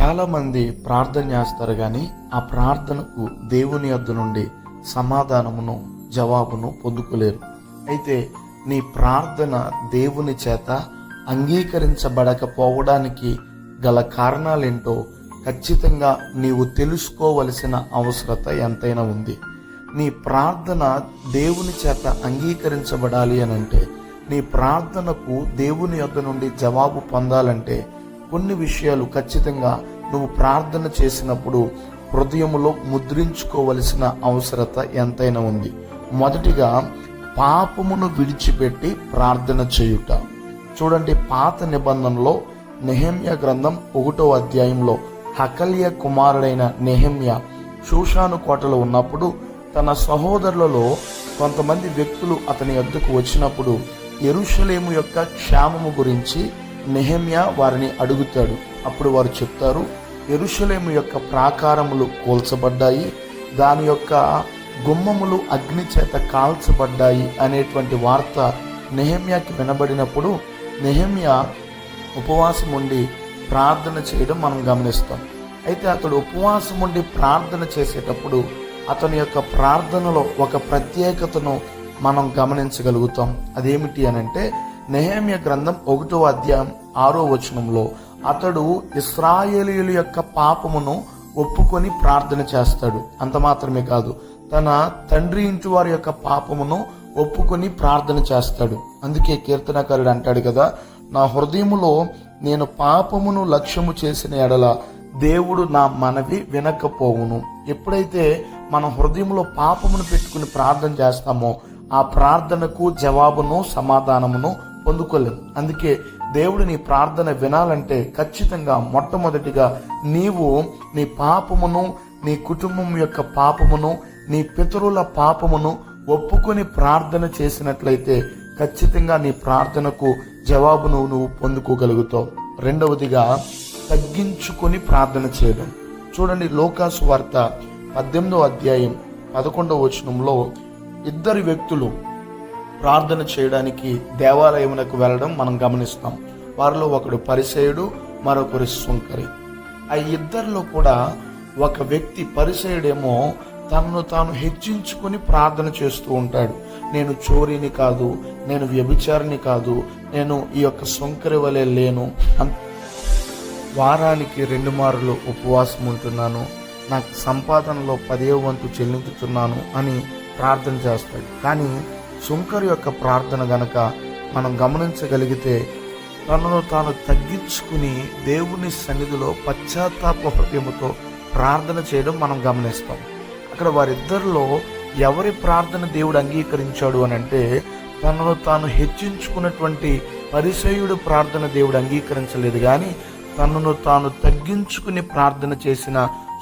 చాలామంది ప్రార్థన చేస్తారు కానీ ఆ ప్రార్థనకు దేవుని యొద్ద నుండి సమాధానమును జవాబును పొందుకోలేరు. అయితే నీ ప్రార్థన దేవుని చేత అంగీకరించబడకపోవడానికి గల కారణాలేంటో ఖచ్చితంగా నీవు తెలుసుకోవలసిన అవసరత ఎంతైనా ఉంది. నీ ప్రార్థన దేవుని చేత అంగీకరించబడాలి అనంటే, నీ ప్రార్థనకు దేవుని యొద్ద నుండి జవాబు పొందాలంటే కొన్ని విషయాలు ఖచ్చితంగా నువ్వు ప్రార్థన చేసినప్పుడు హృదయములో ముద్రించుకోవలసిన అవసరత ఎంతైనా ఉంది. మొదటిగా, పాపమును విడిచిపెట్టి ప్రార్థన చేయుట. చూడండి, పాత నిబంధనలో నెహెమ్యా గ్రంథం 1వ అధ్యాయంలో హకల్య కుమారుడైన నెహెమ్యా షూషాను కోటలో ఉన్నప్పుడు తన సహోదరులలో కొంతమంది వ్యక్తులు అతని వద్దకు వచ్చినప్పుడు యెరూషలేము యొక్క క్షేమము గురించి నెహెమ్యా వారిని అడుగుతాడు. అప్పుడు వారు చెప్తారు, యెరూషలేము యొక్క ప్రాకారములు కూల్చబడ్డాయి, దాని యొక్క గుమ్మములు అగ్ని చేత కాల్చబడ్డాయి అనేటువంటి వార్త నెహెమ్యాకి వినబడినప్పుడు నెహెమ్యా ఉపవాసం ఉండి ప్రార్థన చేయడం మనం గమనిస్తాం. అయితే అతడు ఉపవాసం ఉండి ప్రార్థన చేసేటప్పుడు అతని యొక్క ప్రార్థనలో ఒక ప్రత్యేకతను మనం గమనించగలుగుతాం. అదేమిటి అనంటే, నెహెమ్యా గ్రంథం 1వ అధ్యాయం 6వ వచనంలో అతడు ఇశ్రాయేలీయుల యొక్క పాపమును ఒప్పుకొని ప్రార్థన చేస్తాడు. అంత మాత్రమే కాదు, తన తండ్రి ఇంటి వారి యొక్క పాపమును ఒప్పుకొని ప్రార్థన చేస్తాడు. అందుకే కీర్తనకారుడు అంటాడు కదా, నా హృదయములో నేను పాపమును లక్ష్యము చేసిన ఎడల దేవుడు నా మనవి వినకపోవును. ఎప్పుడైతే మన హృదయంలో పాపమును పెట్టుకుని ప్రార్థన చేస్తామో ఆ ప్రార్థనకు జవాబును సమాధానమును పొందుకోలేం. అందుకే దేవుడు నీ ప్రార్థన వినాలంటే ఖచ్చితంగా మొట్టమొదటిగా నీవు నీ పాపమును, నీ కుటుంబం యొక్క పాపమును, నీ పితరుల పాపమును ఒప్పుకొని ప్రార్థన చేసినట్లయితే ఖచ్చితంగా నీ ప్రార్థనకు జవాబును నువ్వు పొందుకోగలుగుతావు. రెండవదిగా, తగ్గించుకొని ప్రార్థన చేయడం. చూడండి, లూకాసు వార్త 18వ అధ్యాయం 11వ వచనంలో ఇద్దరు వ్యక్తులు ప్రార్థన చేయడానికి దేవాలయమునకు వెళ్ళడం మనం గమనిస్తాం. వారిలో ఒకడు పరిసయుడు, మరొకరు సుంకరి. ఆ ఇద్దరిలో కూడా ఒక వ్యక్తి పరిసయుడేమో తనను తాను హెచ్చించుకొని ప్రార్థన చేస్తూ ఉంటాడు. నేను చోరీని కాదు, నేను వ్యభిచారిని కాదు, నేను ఈ యొక్క సుంకరి వలె లేను, వారానికి 2 మార్లు ఉపవాసం ఉంటున్నాను, నాకు సంపాదనలో 10వ వంతు చెల్లించుతున్నాను అని ప్రార్థన చేస్తాడు. కానీ సుంకరి యొక్క ప్రార్థన గనక మనం గమనించగలిగితే తనను తాను తగ్గించుకుని దేవుని సన్నిధిలో పశ్చాత్తాప హృదయముతో ప్రార్థన చేయడం మనం గమనిస్తాం. అక్కడ వారిద్దరిలో ఎవరి ప్రార్థన దేవుడు అంగీకరించాడు అని అంటే, తనను తాను హెచ్చించుకున్నటువంటి పరిసయుడు ప్రార్థన దేవుడు అంగీకరించలేదు, కానీ తనను తాను తగ్గించుకుని ప్రార్థన చేసిన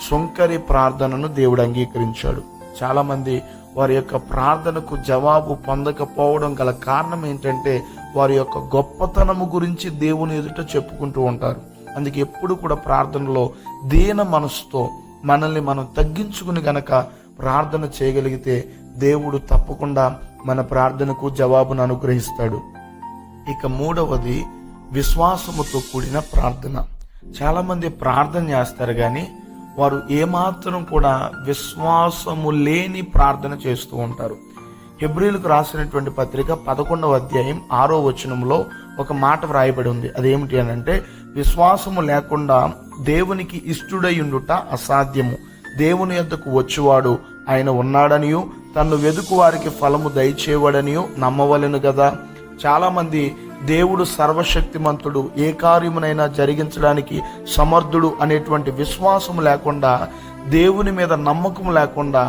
సుంకరి ప్రార్థనను దేవుడు అంగీకరించాడు. చాలామంది వారి యొక్క ప్రార్థనకు జవాబు పొందకపోవడం గల కారణం ఏంటంటే, వారి యొక్క గొప్పతనము గురించి దేవుని ఎదుట చెప్పుకుంటూ ఉంటారు. అందుకే ఎప్పుడు కూడా ప్రార్థనలో దీన మనసుతో మనల్ని మనం తగ్గించుకుని గనక ప్రార్థన చేయగలిగితే దేవుడు తప్పకుండా మన ప్రార్థనకు జవాబును అనుగ్రహిస్తాడు. ఇక మూడవది, విశ్వాసముతో కూడిన ప్రార్థన. చాలామంది ప్రార్థన చేస్తారు కానీ వారు ఏమాత్రం కూడా విశ్వాసము లేని ప్రార్థన చేస్తూ ఉంటారు. హెబ్రీయులకు రాసినటువంటి పత్రిక 11వ అధ్యాయం 6వ వచనంలో ఒక మాట వ్రాయబడి ఉంది. అదేమిటి అని అంటే, విశ్వాసము లేకుండా దేవునికి ఇష్టుడై ఉండుట అసాధ్యము, దేవుని యొద్దకు వచ్చువాడు ఆయన ఉన్నాడనియు తన్ను వెదుకు వారికి ఫలము దయచేవాడనియు నమ్మవలెను కదా. చాలామంది దేవుడు సర్వశక్తిమంతుడు, ఏ కార్యమునైనా జరిగించడానికి సమర్థుడు అనేటువంటి విశ్వాసం లేకుండా, దేవుని మీద నమ్మకం లేకుండా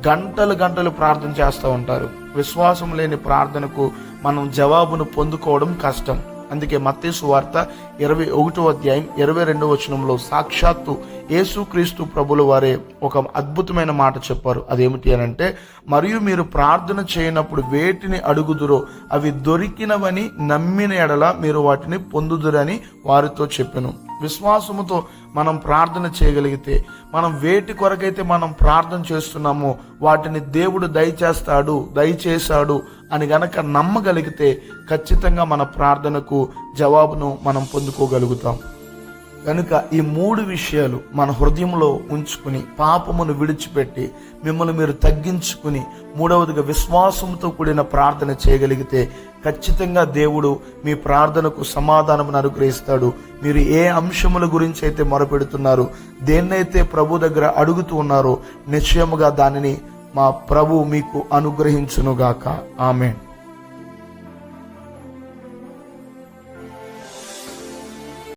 గంటలు ప్రార్థన చేస్తూ ఉంటారు. విశ్వాసం లేని ప్రార్థనకు మనం జవాబును పొందుకోవడం కష్టం. అందుకే మత్తయి సువార్త 21వ అధ్యాయం 22వ వచనంలో సాక్షాత్తు యేసుక్రీస్తు ప్రభుల వారే ఒక అద్భుతమైన మాట చెప్పారు. అదేమిటి అని అంటే, మరియు మీరు ప్రార్థన చేయనప్పుడు వేటిని అడుగుదురో అవి దొరికినవని నమ్మిన ఎడల మీరు వాటిని పొందుదురని వారితో చెప్పెను. విశ్వాసముతో మనం ప్రార్థన చేయగలిగితే, మనం వేటి కొరకైతే మనం ప్రార్థన చేస్తున్నామో వాటిని దేవుడు దయచేశాడు అని గనక నమ్మగలిగితే ఖచ్చితంగా మన ప్రార్థనకు జవాబును మనం పొందుకోగలుగుతాం. కనుక ఈ 3 విషయాలు మన హృదయంలో ఉంచుకుని పాపమును విడిచిపెట్టి మిమ్మల్ని మీరు తగ్గించుకుని, మూడవదిగా విశ్వాసంతో కూడిన ప్రార్థన చేయగలిగితే ఖచ్చితంగా దేవుడు మీ ప్రార్థనకు సమాధానమును అనుగ్రహిస్తాడు. మీరు ఏ అంశముల గురించి అయితే మొరపెడుతున్నారో, దేన్నైతే ప్రభు దగ్గర అడుగుతూ ఉన్నారో, నిశ్చయముగా దానిని మా ప్రభు మీకు అనుగ్రహించునుగాక. ఆమేన్.